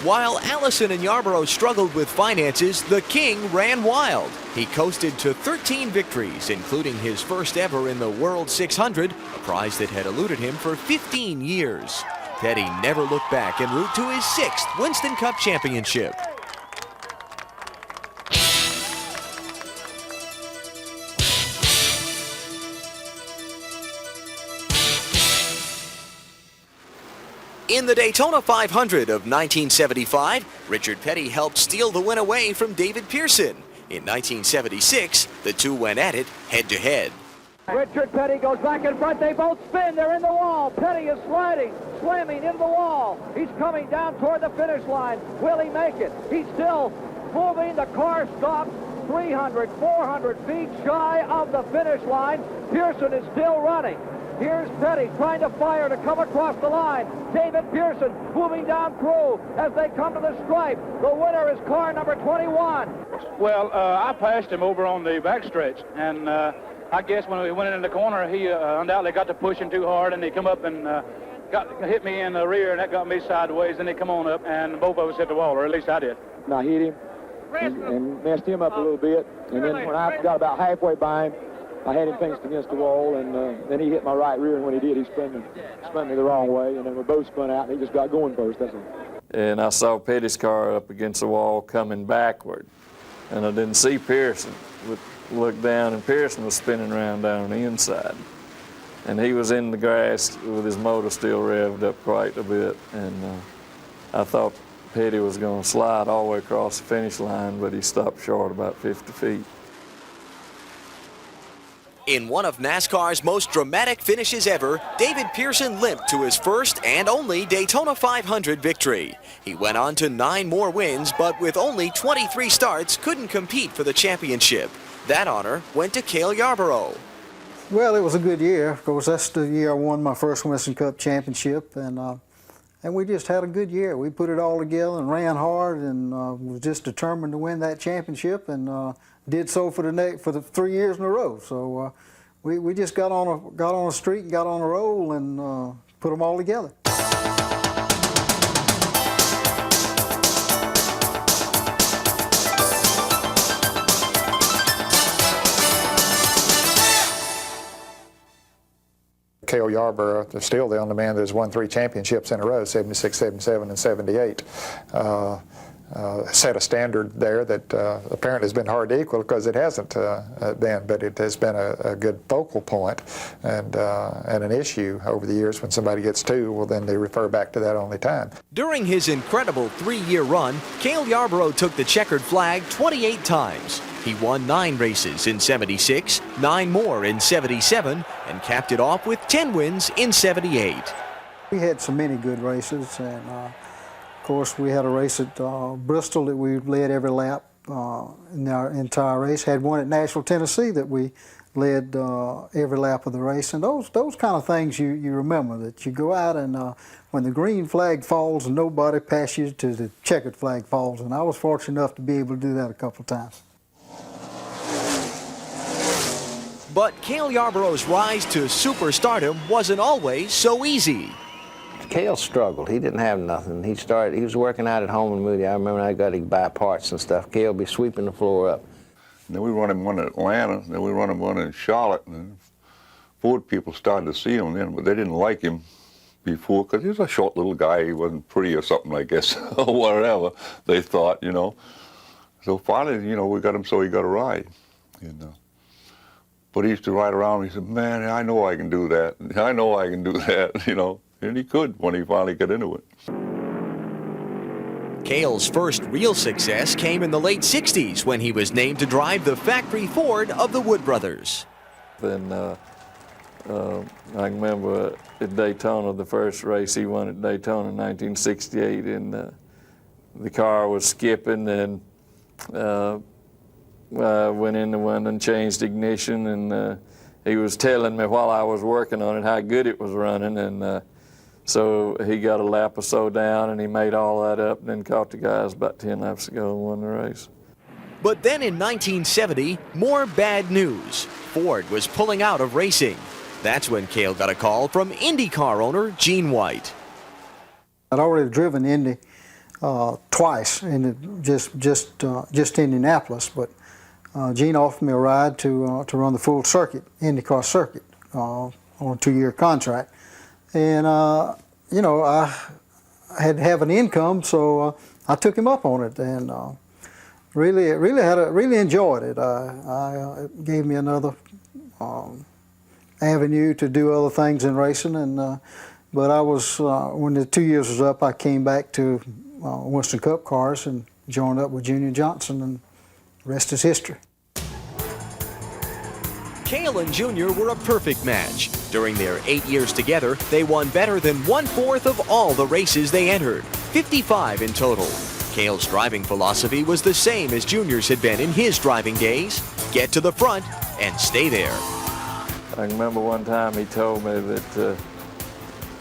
While Allison and Yarborough struggled with finances, the King ran wild. He coasted to 13 victories, including his first ever in the World 600, a prize that had eluded him for 15 years. Petty never looked back en route to his 6th Winston Cup championship. In the Daytona 500 of 1975, Richard Petty helped steal the win away from David Pearson. In 1976, the two went at it head-to-head. Richard Petty goes back in front. They both spin. They're in the wall. Petty is sliding, slamming into the wall. He's coming down toward the finish line. Will he make it? He's still moving. The car stops 300, 400 feet shy of the finish line. Pearson is still running. Here's Petty trying to fire to come across the line. David Pearson moving down through as they come to the stripe. The winner is car number 21. Well, I passed him over on the backstretch, and I guess when we went in the corner, he undoubtedly got to pushing too hard, and he come up and hit me in the rear, and that got me sideways. Then he come on up, and both of us hit the wall, or at least I did. And I hit him and messed him up a little bit, and then when I got about halfway by him, I had him fenced against the wall, and then he hit my right rear, and when he did, he spun me the wrong way, and then we both spun out, and he just got going first, that's all. And I saw Petty's car up against the wall coming backward, and I didn't see Pearson. Looked down, and Pearson was spinning around down on the inside. And he was in the grass with his motor still revved up quite a bit, and I thought Petty was going to slide all the way across the finish line, but he stopped short about 50 feet. In one of NASCAR's most dramatic finishes ever, David Pearson limped to his first and only Daytona 500 victory. He went on to 9 more wins, but with only 23 starts, couldn't compete for the championship. That honor went to Cale Yarborough. Well, it was a good year. Of course, that's the year I won my first Winston Cup championship, and we just had a good year. We put it all together and ran hard, and was just determined to win that championship, and did so for the 3 years in a row. So we just got on a streak and got on a roll and put them all together. Cale Yarborough is still the only man that has won 3 championships in a row, 76, 77, and 78. Set a standard there that apparently has been hard to equal because it hasn't been, but it has been a good focal point and an issue over the years. When somebody gets 2, well, then they refer back to that only time. During his incredible 3-year run, Cale Yarborough took the checkered flag 28 times. He won 9 races in 76, 9 more in 77, and capped it off with 10 wins in 78. We had so many good races, and of course we had a race at Bristol that we led every lap in our entire race. Had one at Nashville, Tennessee that we led every lap of the race, and those kind of things you remember, that you go out and when the green flag falls and nobody passes you to the checkered flag falls, and I was fortunate enough to be able to do that a couple of times. But Cale Yarborough's rise to superstardom wasn't always so easy. Cale struggled. He didn't have nothing. He was working out at home in Moody. I remember I got to buy parts and stuff. Cale would be sweeping the floor up. And then we run him one in Atlanta, then we run him one in Charlotte. And Ford people started to see him then, but they didn't like him before because he was a short little guy. He wasn't pretty or something, I guess, or whatever they thought, you know. So finally, you know, we got him so he got a ride. But he used to ride around and he said, man, I know I can do that. I know I can do that, you know. And he could when he finally got into it. Cale's first real success came in the late 60s when he was named to drive the factory Ford of the Wood brothers. Then I can remember at Daytona, the first race he won at Daytona in 1968, and the car was skipping, and I went in the one and changed ignition, and he was telling me while I was working on it how good it was running, and so he got a lap or so down, and he made all that up, and then caught the guys about 10 laps ago and won the race. But then in 1970, more bad news. Ford was pulling out of racing. That's when Cale got a call from IndyCar owner Gene White. I'd already driven Indy twice, in just Indianapolis, but Gene offered me a ride to run the full circuit, IndyCar circuit, on a 2-year contract. And, you know, I had to have an income, so I took him up on it, and really enjoyed it. It gave me another avenue to do other things in racing, and but I was when the 2 years was up, I came back to Winston Cup cars and joined up with Junior Johnson, and the rest is history. Cale and Junior were a perfect match. During their 8 years together, they won better than 1/4 of all the races they entered, 55 in total. Cale's driving philosophy was the same as Junior's had been in his driving days: get to the front and stay there. I remember one time he told me that,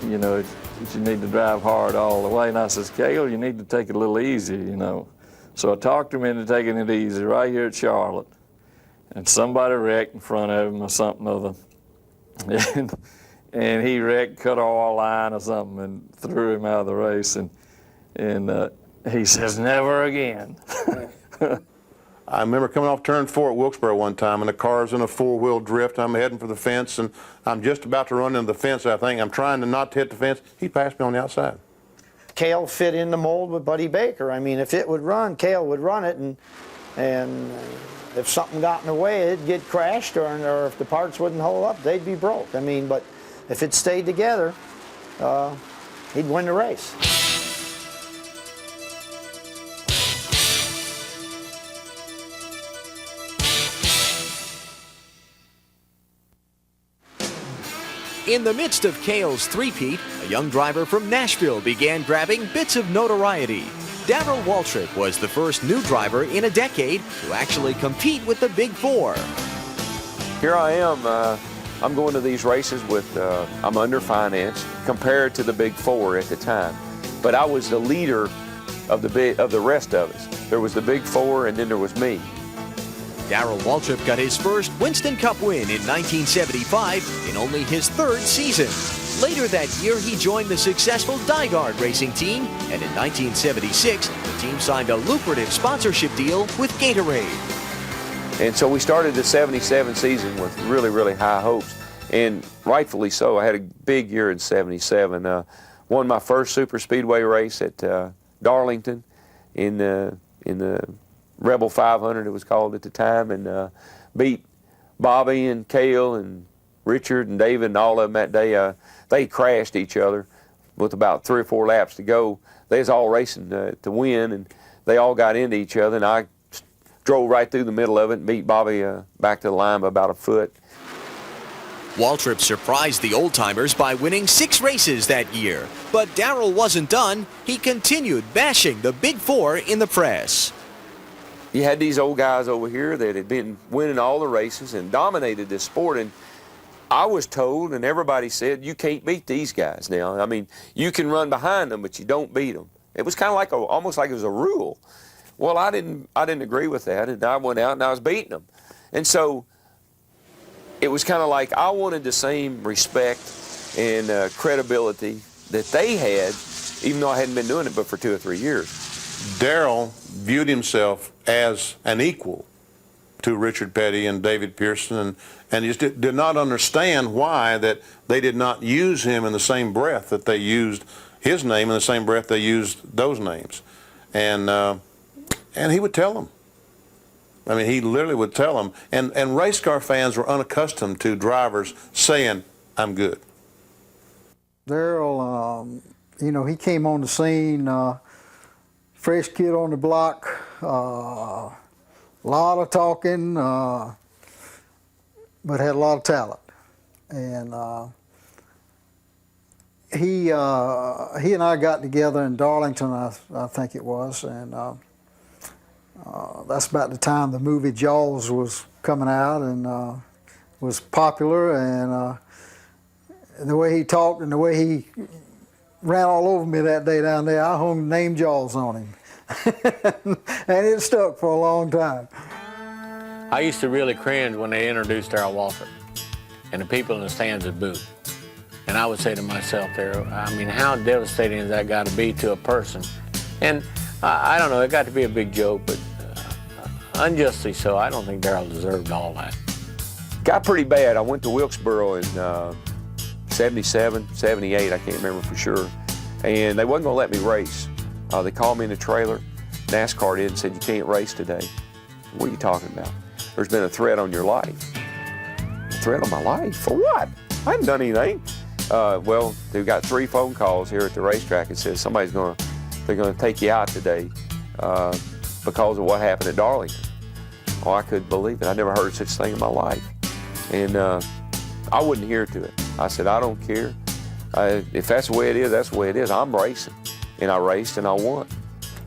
you know, that you need to drive hard all the way, and I says, Cale, you need to take it a little easy, you know. So I talked him into taking it easy right here at Charlotte. And somebody wrecked in front of him or something other. And he wrecked, cut our oil line or something, and threw him out of the race. And he says, never again. I remember coming off turn 4 at Wilkesboro one time, and the car's in a 4-wheel drift. I'm heading for the fence, and I'm just about to run into the fence. I think I'm trying to not hit the fence. He passed me on the outside. Cale fit in the mold with Buddy Baker. I mean, if it would run, Cale would run it, and if something got in the way, it'd get crashed, or if the parts wouldn't hold up, they'd be broke. I mean, but if it stayed together, he'd win the race. In the midst of Cale's three-peat, a young driver from Nashville began grabbing bits of notoriety. Darrell Waltrip was the first new driver in a decade to actually compete with the Big Four. Here I am. I'm going to these races with, I'm under-financed compared to the Big Four at the time. But I was the leader of the rest of us. There was the Big Four, and then there was me. Darrell Waltrip got his first Winston Cup win in 1975 in only his 3rd season. Later that year, he joined the successful Dygard racing team, and in 1976, the team signed a lucrative sponsorship deal with Gatorade. And so we started the 77 season with really, really high hopes, and rightfully so. I had a big year in 77. Won my first super speedway race at Darlington in the Rebel 500, it was called at the time, and beat Bobby and Cale and Richard and David and all of them that day. They crashed each other with about 3 or 4 laps to go. They was all racing to win, and they all got into each other, and I drove right through the middle of it and beat Bobby back to the line by about a foot. Waltrip surprised the old-timers by winning 6 races that year. But Darrell wasn't done. He continued bashing the Big Four in the press. You had these old guys over here that had been winning all the races and dominated this sport, and I was told, and everybody said, you can't beat these guys now. I mean, you can run behind them, but you don't beat them. It was kind of like almost like it was a rule. Well, I didn't agree with that, and I went out and I was beating them. And so it was kind of like I wanted the same respect and credibility that they had, even though I hadn't been doing it but for 2 or 3 years. Darrell viewed himself as an equal to Richard Petty and David Pearson, and he just did not understand why that they did not use him in the same breath that they used his name in the same breath they used those names. And he would tell them. I mean, he literally would tell them. And race car fans were unaccustomed to drivers saying, "I'm good." Darrell, you know, he came on the scene, fresh kid on the block, a lot of talking, but had a lot of talent. And he and I got together in Darlington, I think it was, and that's about the time the movie Jaws was coming out and was popular, and the way he talked and the way he ran all over me that day down there, I hung the name Jaws on him. And it stuck for a long time. I used to really cringe when they introduced Darrell Waltrip and the people in the stands would boo. And I would say to myself there, I mean, how devastating is that got to be to a person? And I don't know, it got to be a big joke, but unjustly so. I don't think Darrell deserved all that. Got pretty bad. I went to Wilkesboro in 77, 78, I can't remember for sure. And they wasn't going to let me race. They called me in the trailer. NASCAR did and said, "You can't race today." What are you talking about? There's been a threat on your life. A threat on my life? For what? I haven't done anything. Well, they've got 3 phone calls here at the racetrack that says they're going to take you out today because of what happened at Darlington. Oh, I couldn't believe it. I never heard such thing in my life. And I wouldn't hear to it. I said, I don't care. If that's the way it is, that's the way it is. I'm racing. And I raced and I won.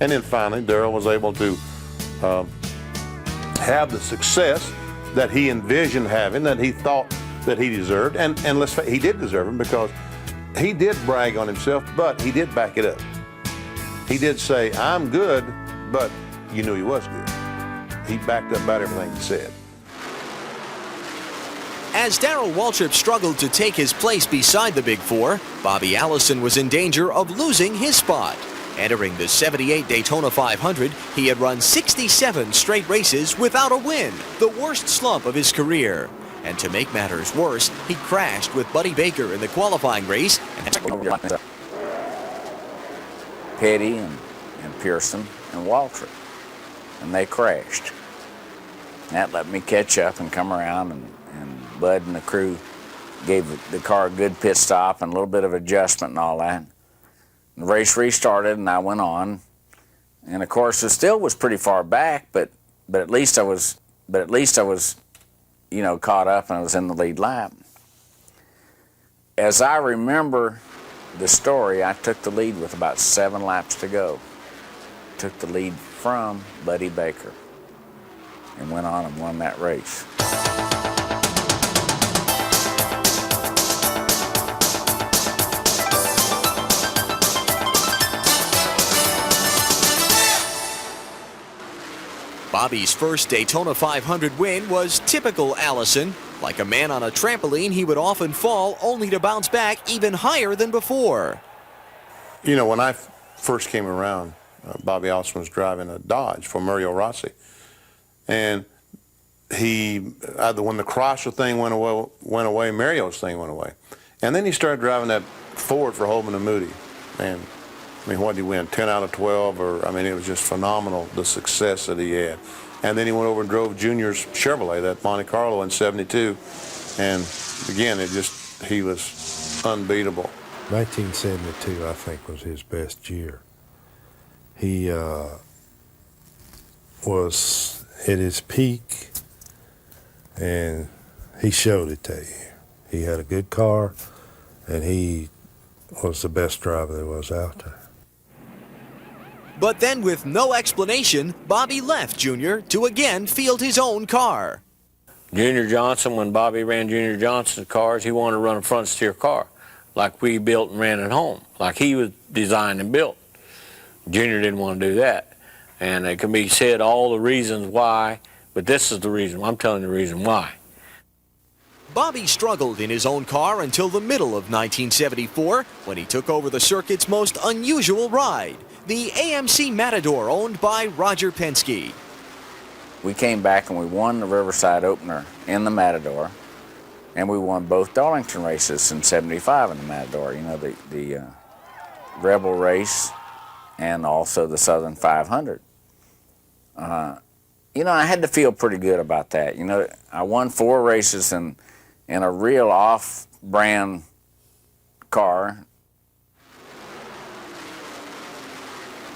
And then finally, Darrell was able to have the success that he envisioned having, that he thought that he deserved. And let's face it, he did deserve him because he did brag on himself, but he did back it up. He did say, "I'm good," but you knew he was good. He backed up about everything he said. As Darrell Waltrip struggled to take his place beside the Big Four, Bobby Allison was in danger of losing his spot. Entering the '78 Daytona 500, he had run 67 straight races without a win, the worst slump of his career. And to make matters worse, he crashed with Buddy Baker in the qualifying race. Petty and Pearson and Waltrip, and they crashed. That let me catch up and come around, and Bud and the crew gave the car a good pit stop and a little bit of adjustment and all that. The race restarted and I went on, and of course it still was pretty far back, but at least I was you know, caught up and I was in the lead lap. As I remember the story, I took the lead with about 7 laps to go. Took the lead from Buddy Baker and went on and won that race. Bobby's first Daytona 500 win was typical Allison. Like a man on a trampoline, he would often fall only to bounce back even higher than before. You know, when I first came around, Bobby Allison was driving a Dodge for Mario Rossi. And when the Chrysler thing went away, Mario's thing went away. And then he started driving that Ford for Holman and Moody. And I mean, what did he win? 10 out of 12, or I mean, it was just phenomenal, the success that he had. And then he went over and drove Junior's Chevrolet, that Monte Carlo in '72. And again, he was unbeatable. 1972, I think, was his best year. He was at his peak, and he showed it to you. He had a good car, and he was the best driver there was out there. But then, with no explanation, Bobby left Junior to again field his own car. Junior Johnson, when Bobby ran Junior Johnson's cars, he wanted to run a front steer car like we built and ran at home, like he was designed and built. Junior didn't want to do that. And it can be said all the reasons why, but this is the reason. I'm telling you the reason why. Bobby struggled in his own car until the middle of 1974 when he took over the circuit's most unusual ride, the AMC Matador owned by Roger Penske. We came back and we won the Riverside opener in the Matador, and we won both Darlington races in '75 in the Matador. You know, the Rebel race and also the Southern 500. You know, I had to feel pretty good about that. You know, I won 4 races in a real off-brand car.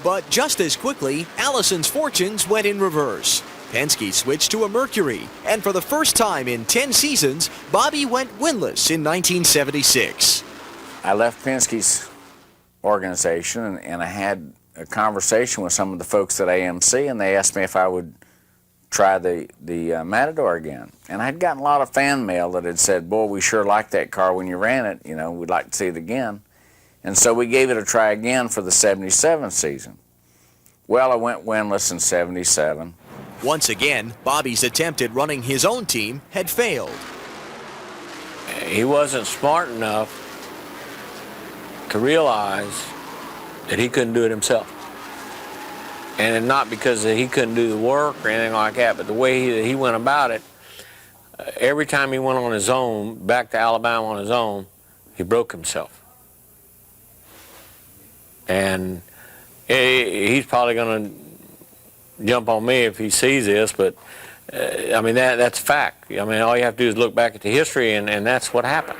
But just as quickly, Allison's fortunes went in reverse. Penske switched to a Mercury, and for the first time in 10 seasons, Bobby went winless in 1976. I left Penske's organization, and I had a conversation with some of the folks at AMC, and they asked me if I would try the Matador again. And I'd gotten a lot of fan mail that had said, boy, we sure liked that car when you ran it, you know, we'd like to see it again. And so we gave it a try again for the '77 season. Well, I went winless in '77. Once again, Bobby's attempt at running his own team had failed. He wasn't smart enough to realize that he couldn't do it himself. And not because he couldn't do the work or anything like that, but the way he went about it, every time he went on his own, back to Alabama on his own, he broke himself. And he's probably going to jump on me if he sees this, but I mean, that's a fact. I mean, all you have to do is look back at the history, and that's what happened.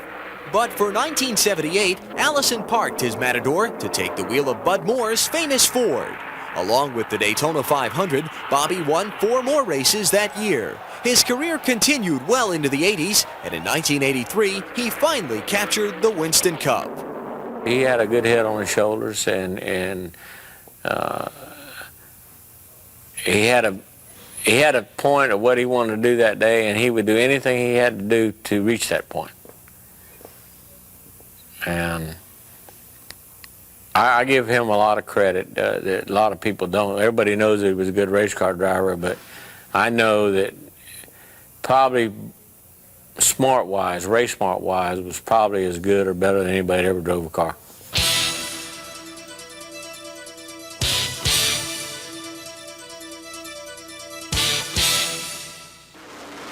But for 1978, Allison parked his Matador to take the wheel of Bud Moore's famous Ford. Along with the Daytona 500, Bobby won 4 more races that year. His career continued well into the 80s, and in 1983, he finally captured the Winston Cup. He had a good head on his shoulders, and he had a point of what he wanted to do that day, and he would do anything he had to do to reach that point. And I give him a lot of credit that a lot of people don't. Everybody knows that he was a good race car driver, but I know that probably smart-wise, race smart-wise, was probably as good or better than anybody that ever drove a car.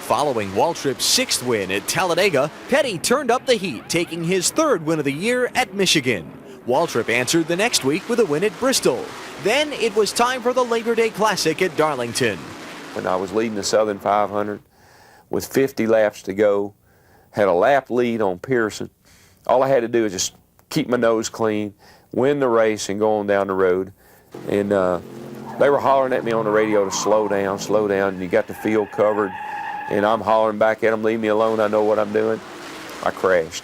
Following Waltrip's 6th win at Talladega, Petty turned up the heat, taking his 3rd win of the year at Michigan. Waltrip answered the next week with a win at Bristol. Then it was time for the Labor Day Classic at Darlington. When I was leading the Southern 500 with 50 laps to go, had a lap lead on Pearson. All I had to do was just keep my nose clean, win the race, and go on down the road. And they were hollering at me on the radio to slow down, and you got the field covered. And I'm hollering back at them, leave me alone, I know what I'm doing. I crashed.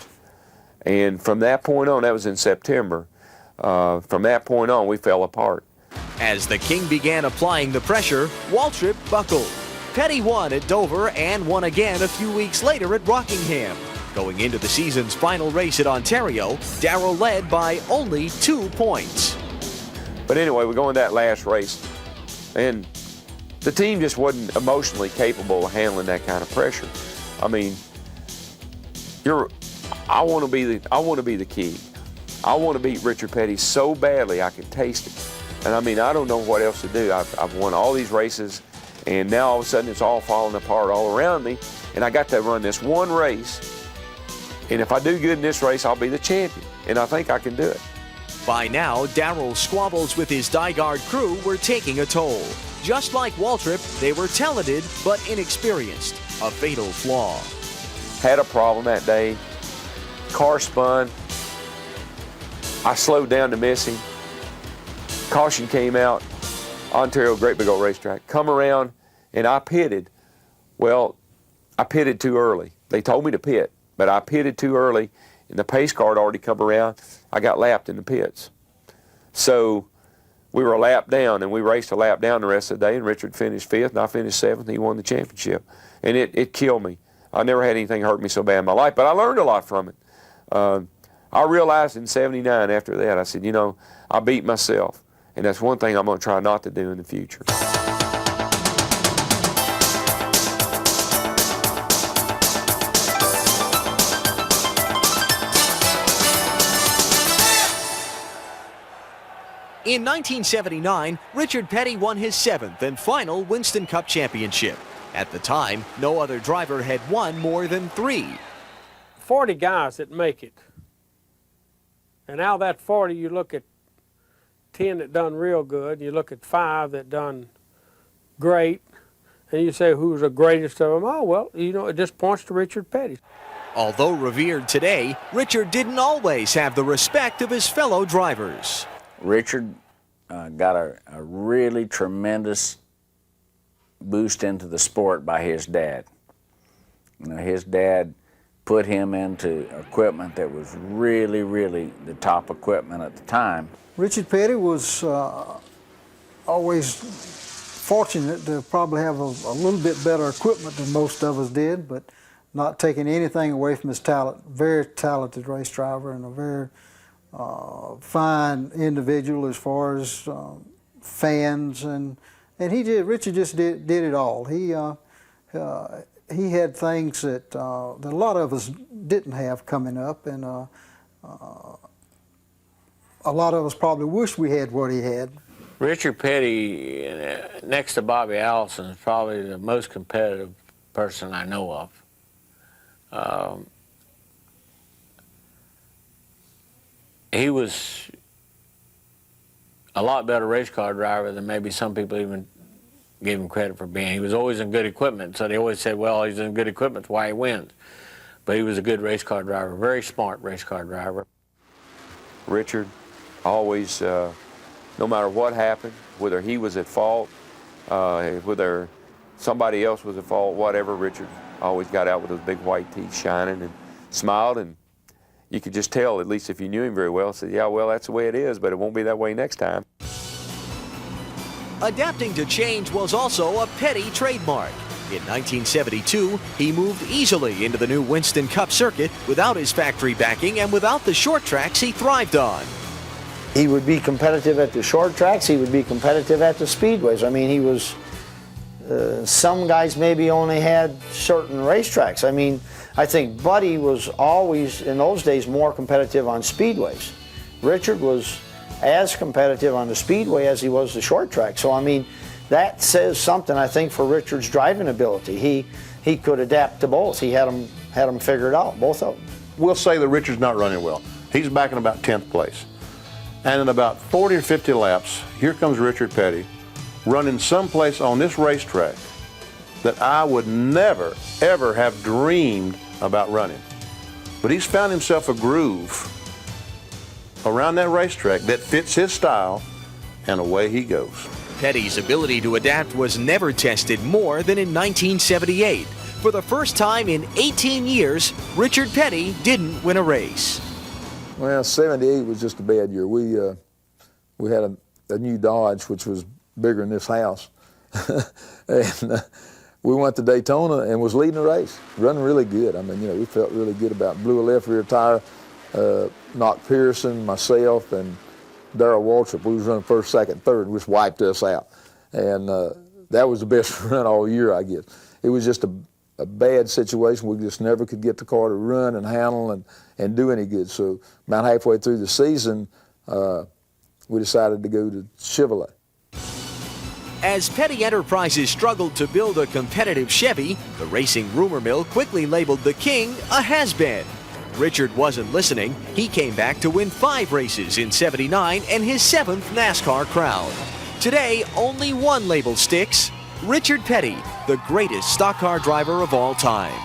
And from that point on, that was in September, from that point on, we fell apart. As the King began applying the pressure, Waltrip buckled. Petty won at Dover and won again a few weeks later at Rockingham. Going into the season's final race at Ontario, Darrell led by only 2 points. But anyway, we go in that last race, and the team just wasn't emotionally capable of handling that kind of pressure. I mean, I want to be the king. I want to beat Richard Petty so badly I can taste it. And I mean, I don't know what else to do. I've won all these races, and now all of a sudden it's all falling apart all around me. And I got to run this one race, and if I do good in this race, I'll be the champion. And I think I can do it. By now, Darrell's squabbles with his Dyguard crew were taking a toll. Just like Waltrip, they were talented but inexperienced, a fatal flaw. Had a problem that day. Car spun. I slowed down to miss him. Caution came out. Ontario, great big old racetrack. Come around, and I pitted. Well, I pitted too early. They told me to pit, but I pitted too early, and the pace car had already come around. I got lapped in the pits. So we were a lap down, and we raced a lap down the rest of the day, and Richard finished 5th, and I finished 7th, and he won the championship. And it killed me. I never had anything hurt me so bad in my life, but I learned a lot from it. I realized in '79 after that, I said, you know, I beat myself, and that's one thing I'm going to try not to do in the future. In 1979, Richard Petty won his 7th and final Winston Cup championship. At the time, no other driver had won more than 3. 40 guys that make it. And out of that 40, you look at 10 that done real good, you look at 5 that done great, and you say who's the greatest of them? Oh, well, you know, it just points to Richard Petty. Although revered today, Richard didn't always have the respect of his fellow drivers. Richard got a really tremendous boost into the sport by his dad. You know, his dad put him into equipment that was really, really the top equipment at the time. Richard Petty was always fortunate to probably have a little bit better equipment than most of us did, but not taking anything away from his talent. Very talented race driver and a very fine individual as far as fans, and Richard just did it all. He had things that a lot of us didn't have coming up, and a lot of us probably wish we had what he had. Richard Petty, next to Bobby Allison, is probably the most competitive person I know of. He was a lot better race car driver than maybe some people even gave him credit for being. He was always in good equipment, so they always said, well, he's in good equipment, that's why he wins. But he was a good race car driver, very smart race car driver. Richard always, no matter what happened, whether he was at fault, whether somebody else was at fault, whatever, Richard always got out with those big white teeth shining and smiled, and you could just tell, at least if you knew him very well, said, yeah, well, that's the way it is, but it won't be that way next time. Adapting to change was also a Petty trademark. In 1972, he moved easily into the new Winston Cup circuit without his factory backing and without the short tracks he thrived on. He would be competitive at the short tracks, he would be competitive at the speedways. I mean, he was, some guys maybe only had certain racetracks. I mean, I think Buddy was always, in those days, more competitive on speedways. Richard was as competitive on the speedway as he was the short track. So, I mean, that says something, I think, for Richard's driving ability. He could adapt to both. He had them figured out, both of them. We'll say that Richard's not running well. He's back in about 10th place. And in about 40 or 50 laps, here comes Richard Petty running someplace on this racetrack that I would never, ever have dreamed about running. But he's found himself a groove around that racetrack that fits his style, and away he goes. Petty's ability to adapt was never tested more than in 1978. For the first time in 18 years, Richard Petty didn't win a race. Well, 78 was just a bad year. We had a new Dodge, which was bigger than this house. And we went to Daytona and was leading the race, running really good. I mean, you know, we felt really good about it. Blew a left rear tire, knocked Pearson, myself, and Darrell Waltrip. We was running first, second, third, which wiped us out. And that was the best run all year, I guess. It was just a bad situation. We just never could get the car to run and handle and do any good. So about halfway through the season, we decided to go to Chevrolet. As Petty Enterprises struggled to build a competitive Chevy, the racing rumor mill quickly labeled the King a has-been. Richard wasn't listening. He came back to win 5 races in '79 and his 7th NASCAR crown. Today, only one label sticks: Richard Petty, the greatest stock car driver of all time.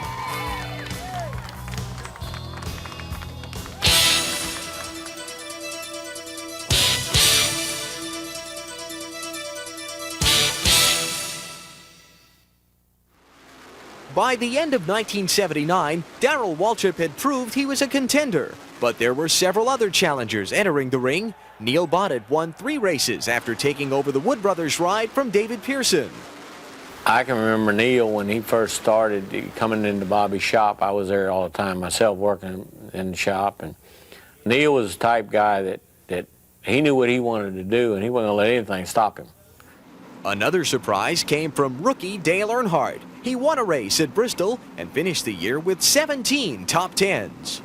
By the end of 1979, Darrell Waltrip had proved he was a contender, but there were several other challengers entering the ring. Neil Bonnet won 3 races after taking over the Wood Brothers ride from David Pearson. I can remember Neil when he first started coming into Bobby's shop. I was there all the time myself, working in the shop, and Neil was the type guy that he knew what he wanted to do, and he wasn't going to let anything stop him. Another surprise came from rookie Dale Earnhardt. He won a race at Bristol and finished the year with 17 top 10s.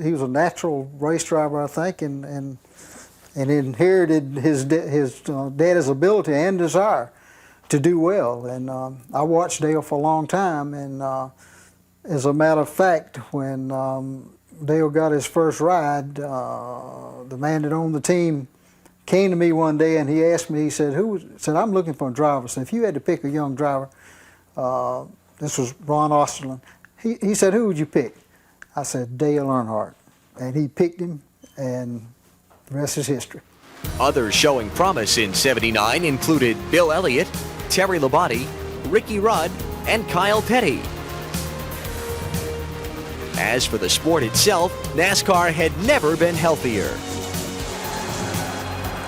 He was a natural race driver, I think, and and inherited his daddy's ability and desire to do well. And I watched Dale for a long time, and as a matter of fact, when Dale got his first ride, the man that owned the team came to me one day and he asked me, he said, I'm looking for a driver. So if you had to pick a young driver, this was Ron Osterlin, he said, who would you pick? I said, Dale Earnhardt. And he picked him, and the rest is history. Others showing promise in '79 included Bill Elliott, Terry Labonte, Ricky Rudd, and Kyle Petty. As for the sport itself, NASCAR had never been healthier.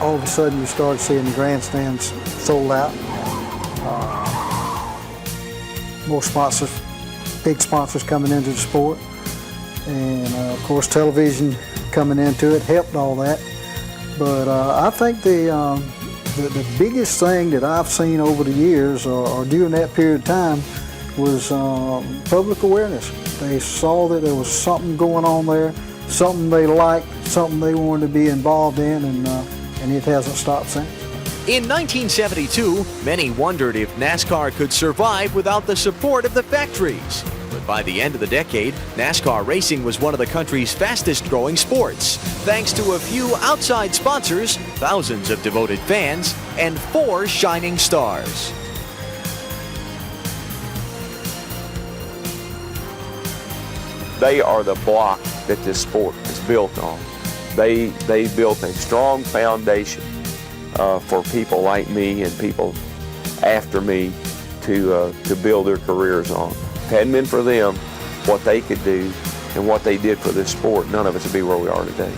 All of a sudden you started seeing the grandstands sold out. More sponsors, big sponsors coming into the sport. And of course television coming into it helped all that. But I think the biggest thing that I've seen over the years or during that period of time was public awareness. They saw that there was something going on there, something they liked, something they wanted to be involved in, and it hasn't stopped since. In 1972, many wondered if NASCAR could survive without the support of the factories. But by the end of the decade, NASCAR racing was one of the country's fastest growing sports, thanks to a few outside sponsors, thousands of devoted fans, and 4 shining stars. They are the block that this sport is built on. They built a strong foundation for people like me and people after me to build their careers on. If it hadn't been for them, what they could do and what they did for this sport, none of us would be where we are today.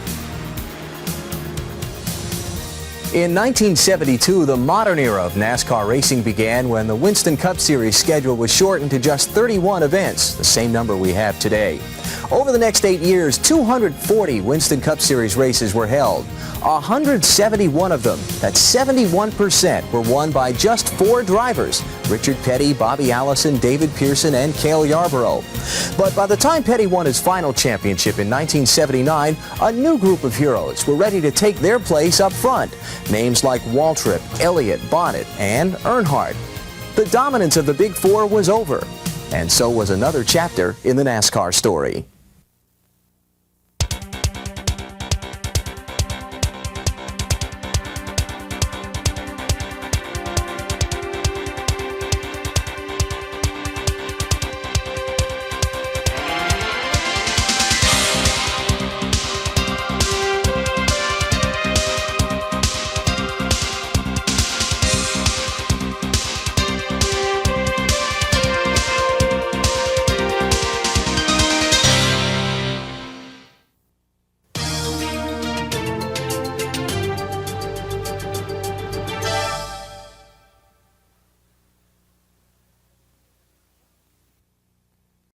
In 1972, the modern era of NASCAR racing began when the Winston Cup Series schedule was shortened to just 31 events, the same number we have today. Over the next 8 years, 240 Winston Cup Series races were held. 171 of them, that's 71%, were won by just 4 drivers: Richard Petty, Bobby Allison, David Pearson, and Cale Yarborough. But by the time Petty won his final championship in 1979, a new group of heroes were ready to take their place up front. Names like Waltrip, Elliott, Bonnet, and Earnhardt. The dominance of the Big Four was over, and so was another chapter in the NASCAR story.